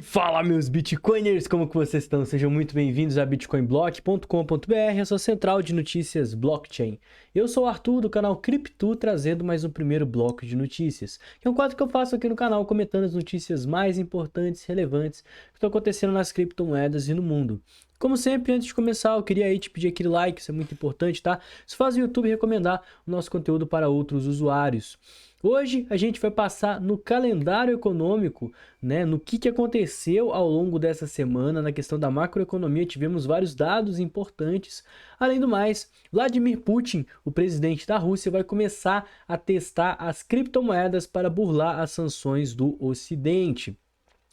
Fala, meus bitcoiners, como que vocês estão? Sejam muito bem-vindos a bitcoinblock.com.br, a sua central de notícias blockchain. Eu sou o Arthur, do canal Cripto, trazendo mais um primeiro bloco de notícias, que é um quadro que eu faço aqui no canal, comentando as notícias mais importantes e relevantes que estão acontecendo nas criptomoedas e no mundo. Como sempre, antes de começar, eu queria aí te pedir aquele like, isso é muito importante, tá? Isso faz o YouTube recomendar o nosso conteúdo para outros usuários. Hoje a gente vai passar no calendário econômico, né, no que aconteceu ao longo dessa semana na questão da macroeconomia. Tivemos vários dados importantes. Além do mais, Vladimir Putin, o presidente da Rússia, vai começar a testar as criptomoedas para burlar as sanções do Ocidente.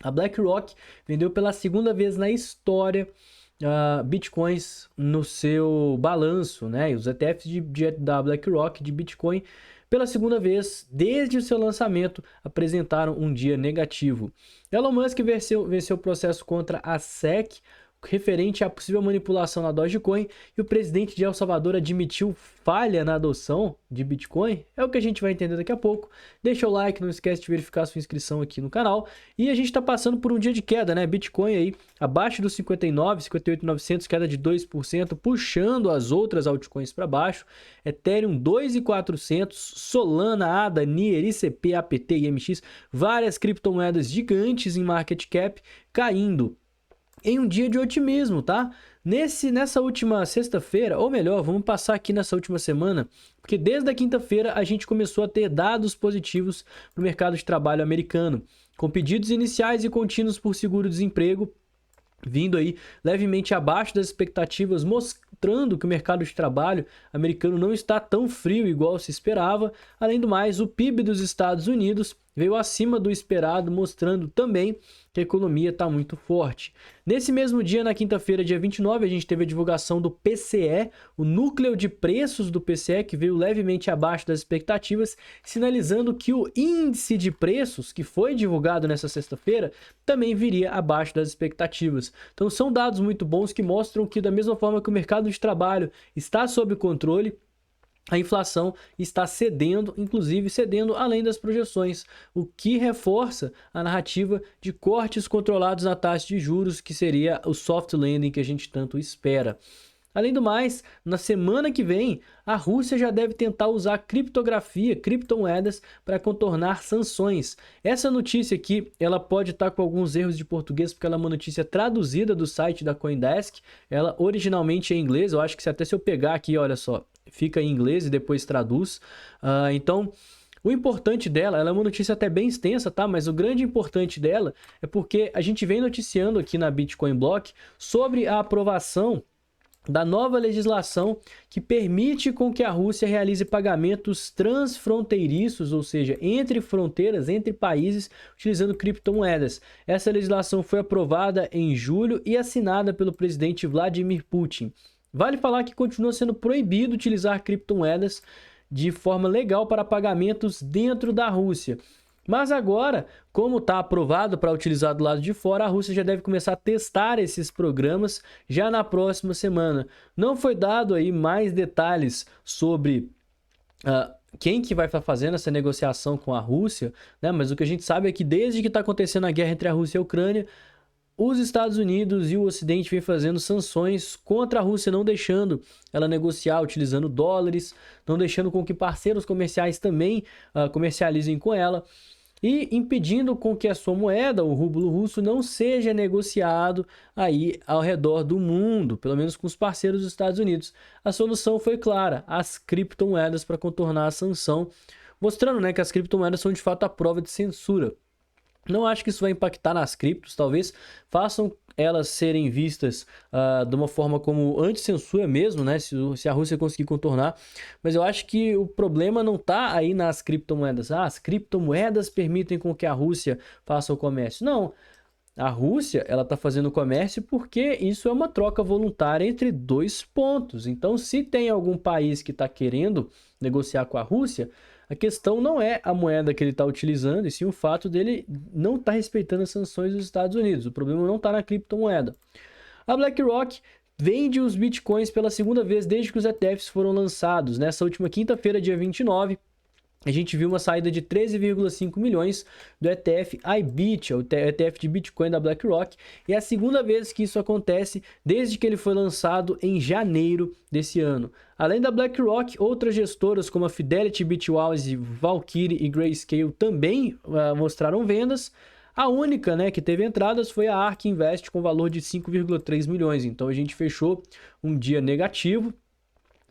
A BlackRock vendeu pela segunda vez na história bitcoins no seu balanço, né? E os ETFs da BlackRock de Bitcoin, pela segunda vez desde o seu lançamento, apresentaram um dia negativo. Elon Musk venceu o processo contra a SEC, referente à possível manipulação na Dogecoin, e o presidente de El Salvador admitiu falha na adoção de Bitcoin. É o que a gente vai entender daqui a pouco. Deixa o like, não esquece de verificar sua inscrição aqui no canal. E a gente está passando por um dia de queda, né? Bitcoin aí abaixo dos 59, 58.900, queda de 2%, puxando as outras altcoins para baixo. Ethereum 2.400, Solana, ADA, Nier, ICP, APT, IMX, várias criptomoedas gigantes em market cap caindo em um dia de otimismo, tá? Nessa última sexta-feira, ou melhor, vamos passar aqui nessa última semana, porque desde a quinta-feira a gente começou a ter dados positivos para o mercado de trabalho americano, com pedidos iniciais e contínuos por seguro-desemprego vindo aí levemente abaixo das expectativas, mostrando que o mercado de trabalho americano não está tão frio igual se esperava. Além do mais, o PIB dos Estados Unidos veio acima do esperado, mostrando também que a economia está muito forte. Nesse mesmo dia, na quinta-feira, dia 29, a gente teve a divulgação do PCE, o núcleo de preços do PCE, que veio levemente abaixo das expectativas, sinalizando que o índice de preços, que foi divulgado nessa sexta-feira, também viria abaixo das expectativas. Então são dados muito bons que mostram que, da mesma forma que o mercado de trabalho está sob controle, a inflação está cedendo, inclusive cedendo além das projeções, o que reforça a narrativa de cortes controlados na taxa de juros, que seria o soft landing que a gente tanto espera. Além do mais, na semana que vem, a Rússia já deve tentar usar criptografia, criptomoedas, para contornar sanções. Essa notícia aqui, ela pode estar com alguns erros de português, porque ela é uma notícia traduzida do site da CoinDesk. Ela originalmente é em inglês, eu acho que até se eu pegar aqui, olha só, fica em inglês e depois traduz. Então, o importante dela, ela é uma notícia até bem extensa, tá? Mas o grande importante dela é porque a gente vem noticiando aqui na Bitcoin Block sobre a aprovação da nova legislação que permite com que a Rússia realize pagamentos transfronteiriços, ou seja, entre fronteiras, entre países, utilizando criptomoedas. Essa legislação foi aprovada em julho e assinada pelo presidente Vladimir Putin. Vale falar que continua sendo proibido utilizar criptomoedas de forma legal para pagamentos dentro da Rússia. Mas agora, como está aprovado para utilizar do lado de fora, a Rússia já deve começar a testar esses programas já na próxima semana. Não foi dado aí mais detalhes sobre quem que vai estar fazendo essa negociação com a Rússia, né? Mas o que a gente sabe é que desde que está acontecendo a guerra entre a Rússia e a Ucrânia, os Estados Unidos e o Ocidente vêm fazendo sanções contra a Rússia, não deixando ela negociar utilizando dólares, não deixando com que parceiros comerciais também comercializem com ela, e impedindo com que a sua moeda, o rublo russo, não seja negociado aí ao redor do mundo, pelo menos com os parceiros dos Estados Unidos. A solução foi clara, as criptomoedas para contornar a sanção, mostrando, né, que as criptomoedas são de fato a prova de censura. Não acho que isso vai impactar nas criptos, talvez façam elas serem vistas de uma forma como anti-censura mesmo, né? Se a Rússia conseguir contornar. Mas eu acho que o problema não está aí nas criptomoedas. As criptomoedas permitem com que a Rússia faça o comércio. Não. A Rússia, ela está fazendo comércio porque isso é uma troca voluntária entre dois pontos. Então, se tem algum país que está querendo negociar com a Rússia, a questão não é a moeda que ele está utilizando, e sim o fato dele não estar respeitando as sanções dos Estados Unidos. O problema não está na criptomoeda. A BlackRock vende os bitcoins pela segunda vez desde que os ETFs foram lançados. Nessa última quinta-feira, dia 29, a gente viu uma saída de 13,5 milhões do ETF IBIT, o ETF de Bitcoin da BlackRock, e é a segunda vez que isso acontece desde que ele foi lançado em janeiro desse ano. Além da BlackRock, outras gestoras como a Fidelity, Bitwise, Valkyrie e Grayscale também mostraram vendas. A única, né, que teve entradas foi a ARK Invest com valor de 5,3 milhões, então a gente fechou um dia negativo.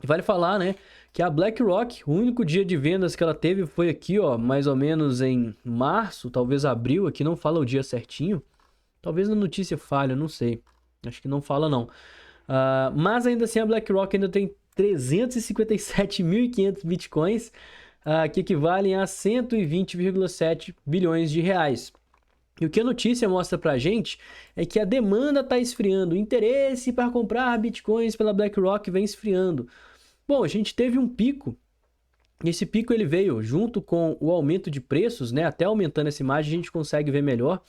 E vale falar, né, que a BlackRock, o único dia de vendas que ela teve foi aqui, ó, mais ou menos em março, talvez abril, aqui não fala o dia certinho. Talvez na notícia falha, não sei. Acho que não fala não. Mas ainda assim a BlackRock ainda tem 357.500 bitcoins, que equivalem a 120,7 bilhões de reais. E o que a notícia mostra pra gente é que a demanda está esfriando, o interesse para comprar bitcoins pela BlackRock vem esfriando. Bom, a gente teve um pico, e esse pico ele veio junto com o aumento de preços, né? Até aumentando essa imagem a gente consegue ver melhor.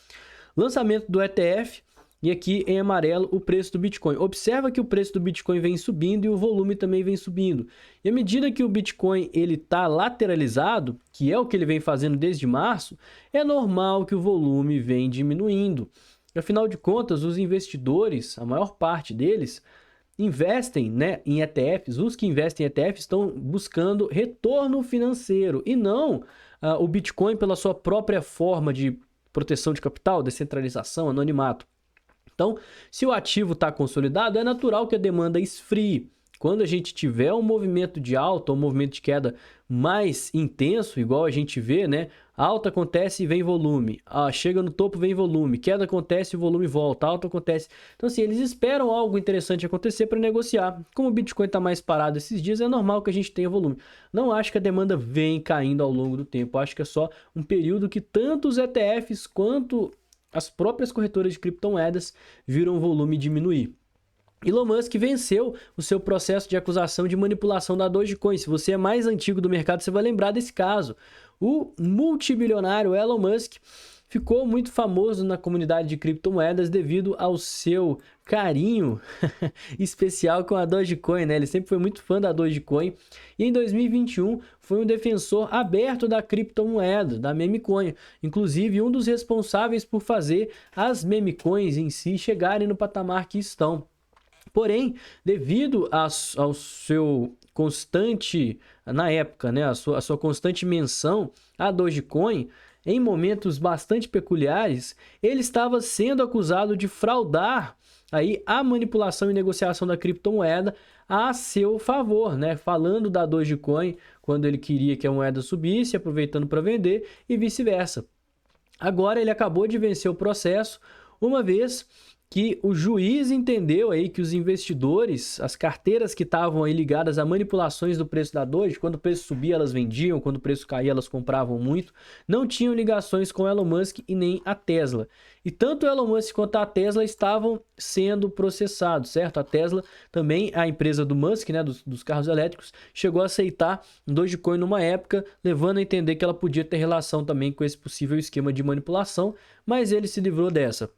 Lançamento do ETF e aqui em amarelo o preço do Bitcoin. Observa que o preço do Bitcoin vem subindo e o volume também vem subindo. E à medida que o Bitcoin ele está lateralizado, que é o que ele vem fazendo desde março, é normal que o volume vem diminuindo. Afinal de contas, os investidores, a maior parte deles, investem, né, em ETFs. Os que investem em ETFs estão buscando retorno financeiro e não o Bitcoin pela sua própria forma de proteção de capital, descentralização, anonimato. Então, se o ativo está consolidado, é natural que a demanda esfrie. Quando a gente tiver um movimento de alta ou um movimento de queda mais intenso, igual a gente vê, né? Alta acontece e vem volume. Chega no topo, vem volume. Queda acontece e o volume volta. Alta acontece. Então, assim, eles esperam algo interessante acontecer para negociar. Como o Bitcoin está mais parado esses dias, é normal que a gente tenha volume. Não acho que a demanda vem caindo ao longo do tempo. Acho que é só um período que tanto os ETFs quanto as próprias corretoras de criptomoedas viram o volume diminuir. Elon Musk venceu o seu processo de acusação de manipulação da Dogecoin. Se você é mais antigo do mercado, você vai lembrar desse caso. O multibilionário Elon Musk ficou muito famoso na comunidade de criptomoedas devido ao seu carinho especial com a Dogecoin, né? Ele sempre foi muito fã da Dogecoin e em 2021 foi um defensor aberto da criptomoeda, da memecoin. Inclusive, um dos responsáveis por fazer as memecoins em si chegarem no patamar que estão. Porém, devido ao seu constante, na época, né, a sua constante menção à Dogecoin, em momentos bastante peculiares, ele estava sendo acusado de fraudar aí a manipulação e negociação da criptomoeda a seu favor, né? Falando da Dogecoin quando ele queria que a moeda subisse, aproveitando para vender e vice-versa. Agora ele acabou de vencer o processo, uma vez que o juiz entendeu aí que os investidores, as carteiras que estavam aí ligadas a manipulações do preço da Doge, quando o preço subia elas vendiam, quando o preço caía elas compravam muito, não tinham ligações com Elon Musk e nem a Tesla. E tanto o Elon Musk quanto a Tesla estavam sendo processados, certo? A Tesla também, a empresa do Musk, né, dos carros elétricos, chegou a aceitar Dogecoin numa época, levando a entender que ela podia ter relação também com esse possível esquema de manipulação, mas ele se livrou dessa.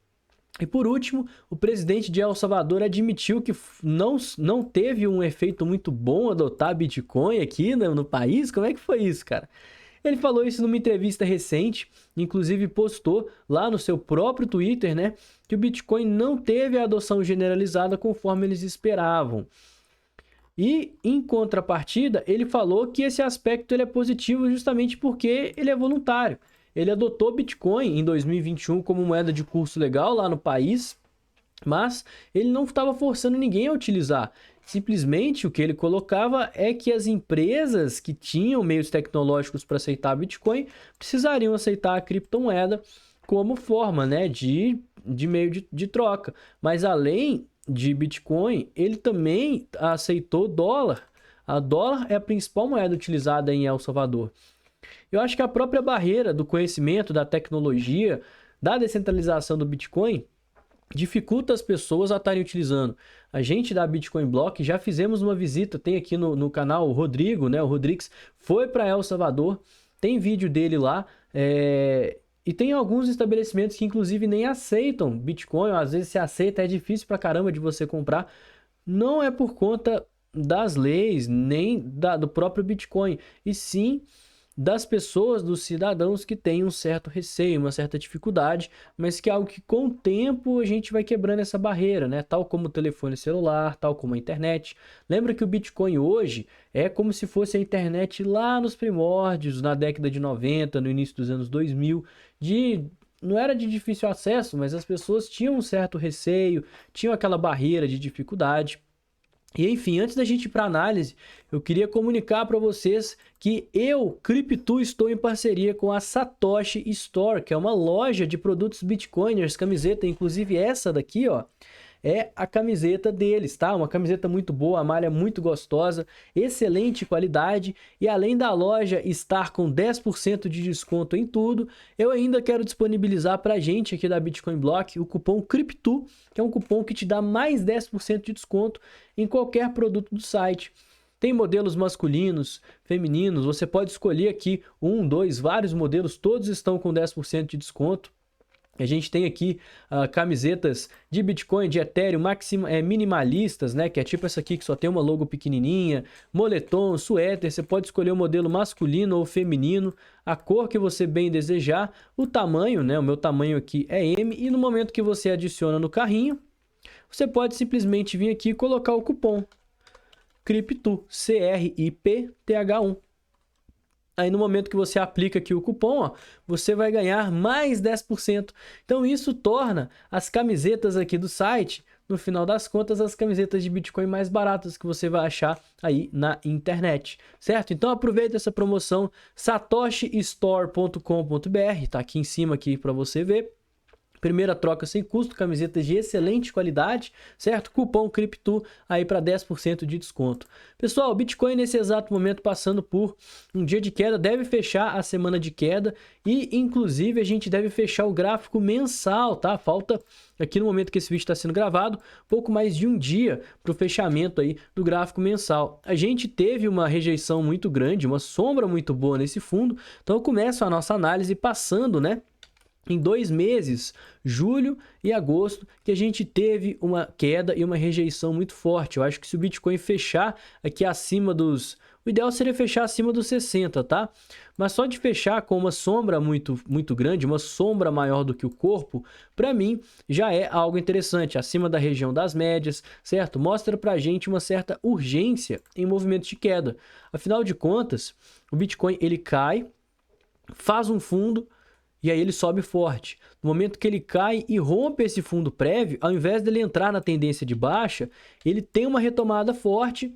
E por último, o presidente de El Salvador admitiu que não teve um efeito muito bom adotar Bitcoin aqui no país. Como é que foi isso, cara? Ele falou isso numa entrevista recente, inclusive postou lá no seu próprio Twitter, né, que o Bitcoin não teve a adoção generalizada conforme eles esperavam. E, em contrapartida, ele falou que esse aspecto ele é positivo justamente porque ele é voluntário. Ele adotou Bitcoin em 2021 como moeda de curso legal lá no país, mas ele não estava forçando ninguém a utilizar. Simplesmente o que ele colocava é que as empresas que tinham meios tecnológicos para aceitar Bitcoin precisariam aceitar a criptomoeda como forma, né, de meio de troca. Mas além de Bitcoin, ele também aceitou dólar. A dólar é a principal moeda utilizada em El Salvador. Eu acho que a própria barreira do conhecimento, da tecnologia, da descentralização do Bitcoin dificulta as pessoas a estarem utilizando. A gente da Bitcoin Block já fizemos uma visita, tem aqui no canal o Rodrigo, né? O Rodrigues foi para El Salvador, tem vídeo dele lá, e tem alguns estabelecimentos que inclusive nem aceitam Bitcoin, às vezes se aceita, é difícil pra caramba de você comprar. Não é por conta das leis, nem do próprio Bitcoin, e sim das pessoas, dos cidadãos que têm um certo receio, uma certa dificuldade, mas que é algo que com o tempo a gente vai quebrando essa barreira, né? Tal como o telefone celular, tal como a internet. Lembra que o Bitcoin hoje é como se fosse a internet lá nos primórdios, na década de 90, no início dos anos 2000, não era de difícil acesso, mas as pessoas tinham um certo receio, tinham aquela barreira de dificuldade. E enfim, antes da gente ir para análise, eu queria comunicar para vocês que eu, Criptu, estou em parceria com a Satoshi Store, que é uma loja de produtos Bitcoiners, camiseta, inclusive essa daqui, ó, é a camiseta deles, tá? Uma camiseta muito boa, a malha muito gostosa, excelente qualidade, e além da loja estar com 10% de desconto em tudo, eu ainda quero disponibilizar pra gente aqui da Bitcoin Block o cupom CRIPTU, que é um cupom que te dá mais 10% de desconto em qualquer produto do site. Tem modelos masculinos, femininos, você pode escolher aqui vários modelos, todos estão com 10% de desconto. A gente tem aqui camisetas de Bitcoin, de Ethereum, minimalistas, né? Que é tipo essa aqui que só tem uma logo pequenininha, moletom, suéter, você pode escolher o modelo masculino ou feminino, a cor que você bem desejar, o tamanho, né? O meu tamanho aqui é M, e no momento que você adiciona no carrinho, você pode simplesmente vir aqui e colocar o cupom CRIPTU, CRIPTH1. Aí no momento que você aplica aqui o cupom, ó, você vai ganhar mais 10%. Então isso torna as camisetas aqui do site, no final das contas, as camisetas de Bitcoin mais baratas que você vai achar aí na internet, certo? Então aproveita essa promoção, satoshistore.com.br, tá aqui em cima aqui para você ver. Primeira troca sem custo, camisetas de excelente qualidade, certo? Cupom CRIPTU aí para 10% de desconto. Pessoal, o Bitcoin nesse exato momento passando por um dia de queda, deve fechar a semana de queda e inclusive a gente deve fechar o gráfico mensal, tá? Falta aqui no momento que esse vídeo está sendo gravado, pouco mais de um dia para o fechamento aí do gráfico mensal. A gente teve uma rejeição muito grande, uma sombra muito boa nesse fundo, então eu começo a nossa análise passando, né? Em 2 meses, julho e agosto, que a gente teve uma queda e uma rejeição muito forte. Eu acho que se o Bitcoin fechar aqui acima dos... O ideal seria fechar acima dos 60, tá? Mas só de fechar com uma sombra muito grande, uma sombra maior do que o corpo, para mim já é algo interessante, acima da região das médias, certo? Mostra pra gente uma certa urgência em movimentos de queda. Afinal de contas, o Bitcoin ele cai, faz um fundo, e aí ele sobe forte. No momento que ele cai e rompe esse fundo prévio, ao invés dele entrar na tendência de baixa, ele tem uma retomada forte,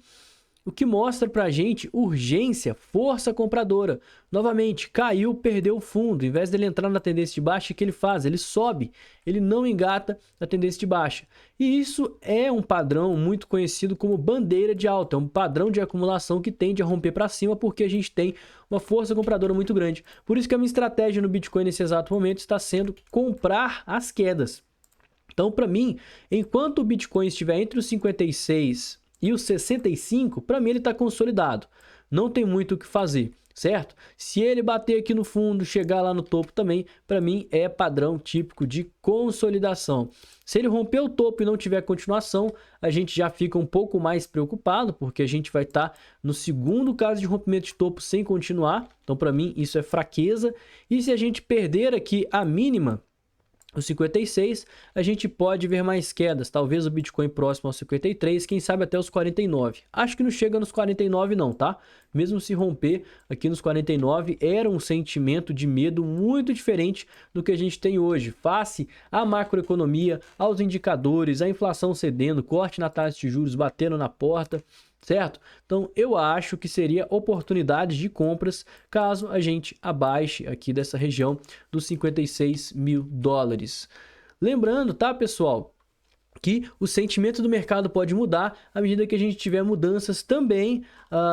o que mostra pra gente urgência, força compradora. Novamente, caiu, perdeu o fundo. Ao invés dele entrar na tendência de baixa, o que ele faz? Ele sobe, ele não engata na tendência de baixa. E isso é um padrão muito conhecido como bandeira de alta. É um padrão de acumulação que tende a romper para cima porque a gente tem uma força compradora muito grande. Por isso que a minha estratégia no Bitcoin nesse exato momento está sendo comprar as quedas. Então, para mim, enquanto o Bitcoin estiver entre os 56 e os 65, para mim ele está consolidado. Não tem muito o que fazer, certo? Se ele bater aqui no fundo, chegar lá no topo também, para mim é padrão típico de consolidação. Se ele romper o topo e não tiver continuação, a gente já fica um pouco mais preocupado, porque a gente vai estar no segundo caso de rompimento de topo sem continuar. Então, para mim, isso é fraqueza. E se a gente perder aqui a mínima, os 56, a gente pode ver mais quedas, talvez o Bitcoin próximo aos 53, quem sabe até os 49. Acho que não chega nos 49 não, tá? Mesmo se romper aqui nos 49, era um sentimento de medo muito diferente do que a gente tem hoje, face à macroeconomia, aos indicadores, a inflação cedendo, corte na taxa de juros batendo na porta, certo? Então eu acho que seria oportunidade de compras caso a gente abaixe aqui dessa região dos 56 mil dólares. Lembrando, tá, pessoal, que o sentimento do mercado pode mudar à medida que a gente tiver mudanças também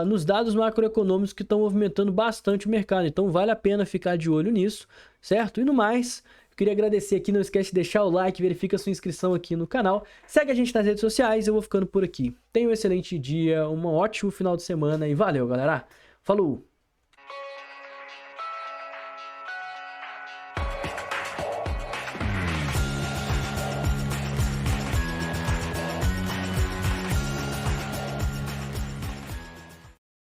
nos dados macroeconômicos que estão movimentando bastante o mercado. Então vale a pena ficar de olho nisso, certo? E no mais, queria agradecer aqui, não esquece de deixar o like, verifica a sua inscrição aqui no canal, segue a gente nas redes sociais, eu vou ficando por aqui. Tenha um excelente dia, um ótimo final de semana e valeu, galera! Falou!